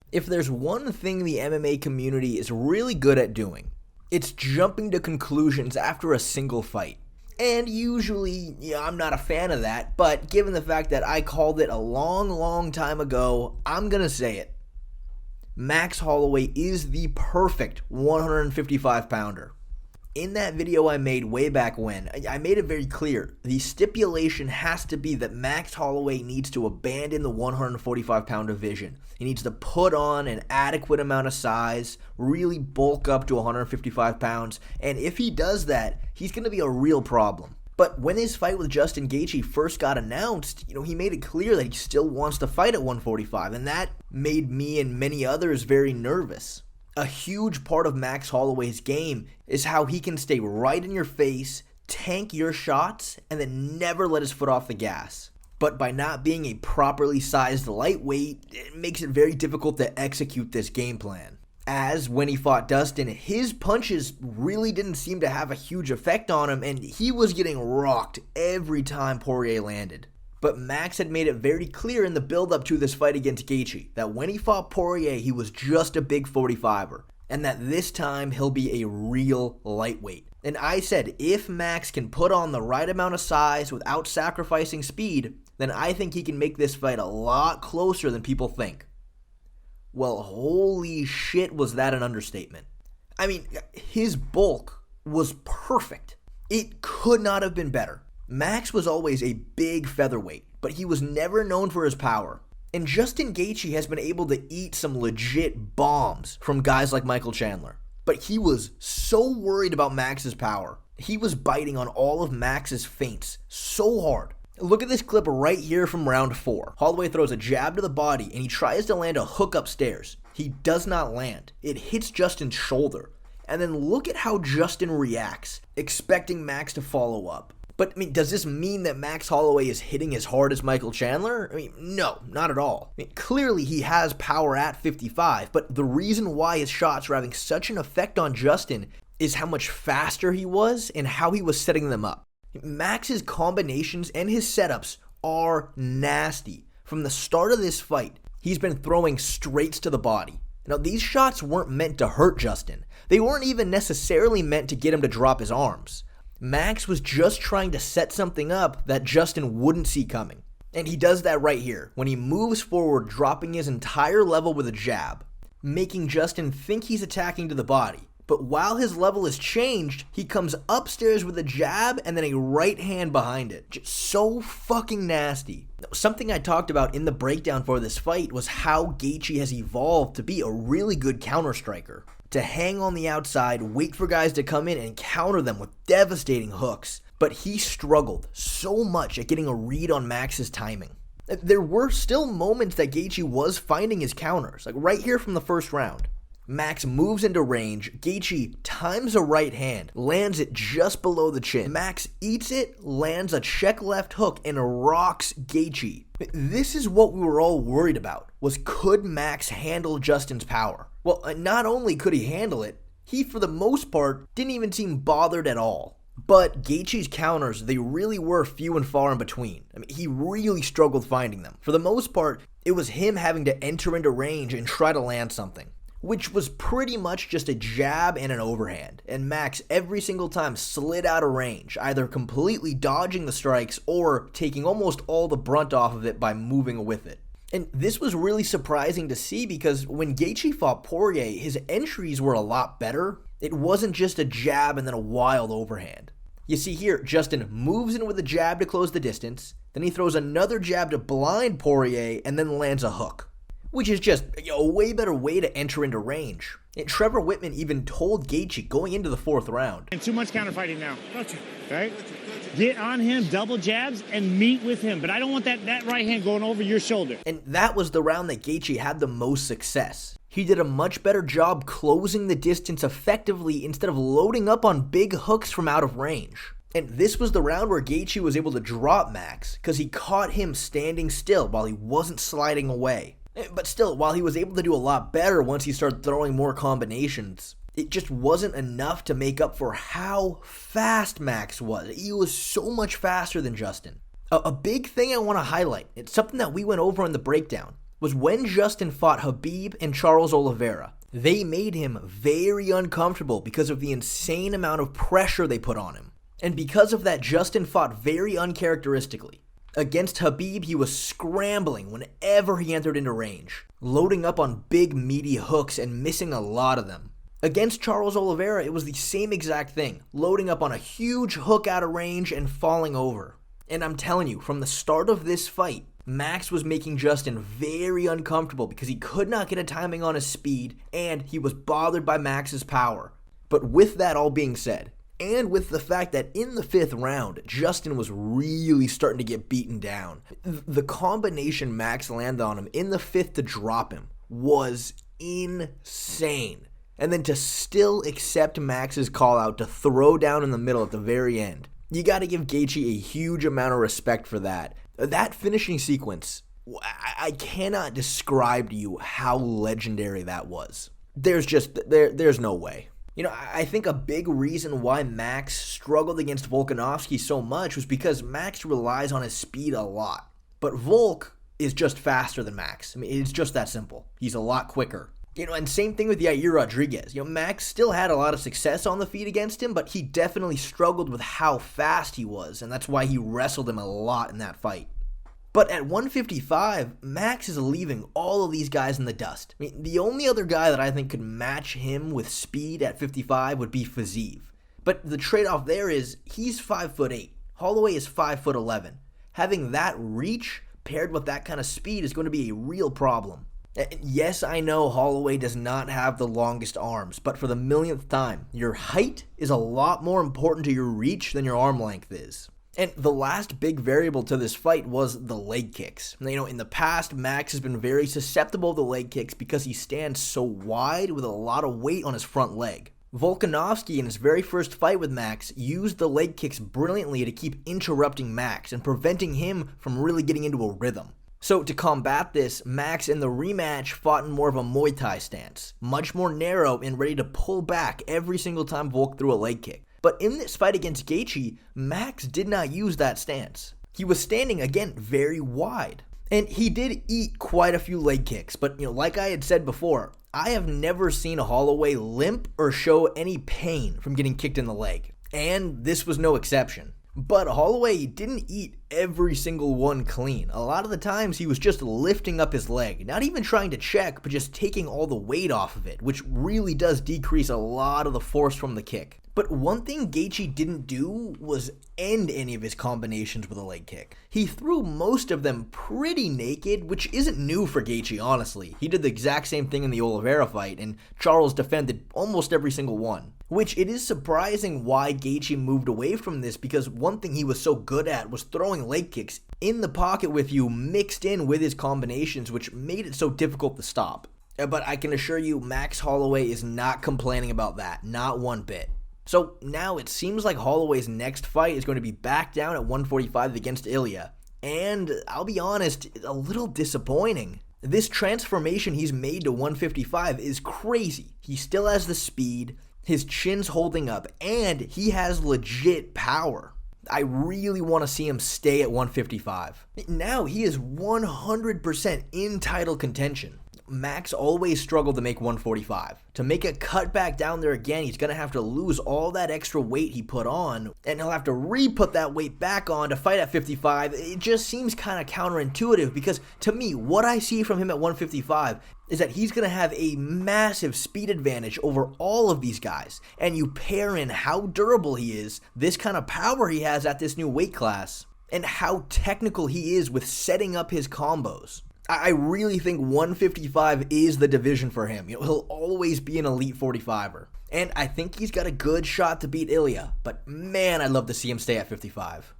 If there's one thing the MMA community is really good at doing, it's jumping to conclusions after a single fight. And usually, I'm not a fan of that, but given the fact that I called it a long time ago, I'm gonna say it. Max Holloway is the perfect 155-pounder. In that video I made way back when, I made it very clear, the stipulation has to be that Max Holloway needs to abandon the 145-pound division. He needs to put on an adequate amount of size, really bulk up to 155 pounds, and if he does that, he's going to be a real problem. But when his fight with Justin Gaethje first got announced, he made it clear that he still wants to fight at 145, and that made me and many others very nervous. A huge part of Max Holloway's game is how he can stay right in your face, tank your shots, and then never let his foot off the gas. But by not being a properly sized lightweight, it makes it very difficult to execute this game plan. As when he fought Dustin, his punches really didn't seem to have a huge effect on him, and he was getting rocked every time Poirier landed. But Max had made it very clear in the build-up to this fight against Gaethje that when he fought Poirier, he was just a big 45er, and that this time he'll be a real lightweight. And I said, if Max can put on the right amount of size without sacrificing speed, then I think he can make this fight a lot closer than people think. Well, holy shit, was that an understatement. I mean, his bulk was perfect. It could not have been better. Max was always a big featherweight, but he was never known for his power. And Justin Gaethje has been able to eat some legit bombs from guys like Michael Chandler. But he was so worried about Max's power. He was biting on all of Max's feints so hard. Look at this clip right here from round 4. Holloway throws a jab to the body and he tries to land a hook upstairs. He does not land. It hits Justin's shoulder. And then look at how Justin reacts, expecting Max to follow up. But, does this mean that Max Holloway is hitting as hard as Michael Chandler? No, not at all. Clearly he has power at 55, but the reason why his shots were having such an effect on Justin is how much faster he was and how he was setting them up. Max's combinations and his setups are nasty. From the start of this fight, he's been throwing straights to the body. Now, these shots weren't meant to hurt Justin. They weren't even necessarily meant to get him to drop his arms. Max was just trying to set something up that Justin wouldn't see coming. And he does that right here, when he moves forward, dropping his entire level with a jab, making Justin think he's attacking to the body. But while his level is changed, he comes upstairs with a jab and then a right hand behind it. Just so fucking nasty. Something I talked about in the breakdown for this fight was how Gaethje has evolved to be a really good counter striker. To hang on the outside, wait for guys to come in and counter them with devastating hooks. But he struggled so much at getting a read on Max's timing. There were still moments that Gaethje was finding his counters, like right here from the first round. Max moves into range, Gaethje times a right hand, lands it just below the chin. Max eats it, lands a check left hook, and rocks Gaethje. This is what we were all worried about, was could Max handle Justin's power? Well, not only could he handle it, he for the most part didn't even seem bothered at all. But Gaethje's counters, they really were few and far in between. He really struggled finding them. For the most part, it was him having to enter into range and try to land something, which was pretty much just a jab and an overhand, and Max every single time slid out of range, either completely dodging the strikes or taking almost all the brunt off of it by moving with it. And this was really surprising to see because when Gaethje fought Poirier, his entries were a lot better. It wasn't just a jab and then a wild overhand. You see here, Justin moves in with a jab to close the distance, then he throws another jab to blind Poirier and then lands a hook, which is just a way better way to enter into range. And Trevor Whitman even told Gaethje going into the 4th round. And too much counterfighting now. Gotcha. Right? Get on him, double jabs, and meet with him. But I don't want that right hand going over your shoulder. And that was the round that Gaethje had the most success. He did a much better job closing the distance effectively instead of loading up on big hooks from out of range. And this was the round where Gaethje was able to drop Max because he caught him standing still while he wasn't sliding away. But still, while he was able to do a lot better once he started throwing more combinations, it just wasn't enough to make up for how fast Max was. He was so much faster than Justin. A big thing I want to highlight, it's something that we went over in the breakdown. was when Justin fought Khabib and Charles Oliveira. They made him very uncomfortable because of the insane amount of pressure they put on him. And because of that, Justin fought very uncharacteristically. Against Khabib, he was scrambling whenever he entered into range, loading up on big meaty hooks and missing a lot of them. Against Charles Oliveira, it was the same exact thing, loading up on a huge hook out of range and falling over. And I'm telling you, from the start of this fight, Max was making Justin very uncomfortable because he could not get a timing on his speed, and he was bothered by Max's power. But with that all being said, and with the fact that in the 5th round, Justin was really starting to get beaten down, the combination Max landed on him in the 5th to drop him was insane. And then to still accept Max's call out to throw down in the middle at the very end, you got to give Gaethje a huge amount of respect for that. That finishing sequence, I cannot describe to you how legendary that was. There's no way. You know, I think a big reason why Max struggled against Volkanovski so much was because Max relies on his speed a lot. But Volk is just faster than Max. I mean, it's just that simple. He's a lot quicker. You know, and same thing with Yair Rodriguez. You know, Max still had a lot of success on the feet against him, but he definitely struggled with how fast he was, and that's why he wrestled him a lot in that fight. But at 155, Max is leaving all of these guys in the dust. I mean, the only other guy that I think could match him with speed at 55 would be Fiziev. But the trade-off there is he's 5'8". Holloway is 5'11". Having that reach paired with that kind of speed is going to be a real problem. Yes, I know Holloway does not have the longest arms, but for the millionth time, your height is a lot more important to your reach than your arm length is. And the last big variable to this fight was the leg kicks. You know, in the past, Max has been very susceptible to leg kicks because he stands so wide with a lot of weight on his front leg. Volkanovski, in his very first fight with Max, used the leg kicks brilliantly to keep interrupting Max and preventing him from really getting into a rhythm. So to combat this, Max in the rematch fought in more of a Muay Thai stance, much more narrow and ready to pull back every single time Volk threw a leg kick. But in this fight against Gaethje, Max did not use that stance. He was standing, again, very wide. And he did eat quite a few leg kicks, but like I had said before, I have never seen a Holloway limp or show any pain from getting kicked in the leg. And this was no exception. But Holloway didn't eat every single one clean. A lot of the times he was just lifting up his leg, not even trying to check, but just taking all the weight off of it, which really does decrease a lot of the force from the kick. But one thing Gaethje didn't do was end any of his combinations with a leg kick. He threw most of them pretty naked, which isn't new for Gaethje, honestly. He did the exact same thing in the Oliveira fight, and Charles defended almost every single one. Which it is surprising why Gaethje moved away from this, because one thing he was so good at was throwing leg kicks in the pocket with you mixed in with his combinations, which made it so difficult to stop. But I can assure you, Max Holloway is not complaining about that, not one bit. So now it seems like Holloway's next fight is going to be back down at 145 against Ilia. And I'll be honest, a little disappointing. This transformation he's made to 155 is crazy. He still has the speed, his chin's holding up, and he has legit power. I really want to see him stay at 155. Now he is 100% in title contention. Max always struggled to make 145. To make a cut back down there again, he's going to have to lose all that extra weight he put on, and he'll have to re-put that weight back on to fight at 55. It just seems kind of counterintuitive, because to me, what I see from him at 155 is that he's going to have a massive speed advantage over all of these guys. And you pair in how durable he is, this kind of power he has at this new weight class, and how technical he is with setting up his combos. I really think 155 is the division for him. He'll always be an elite 45er. And I think he's got a good shot to beat Ilia. But man, I'd love to see him stay at 55.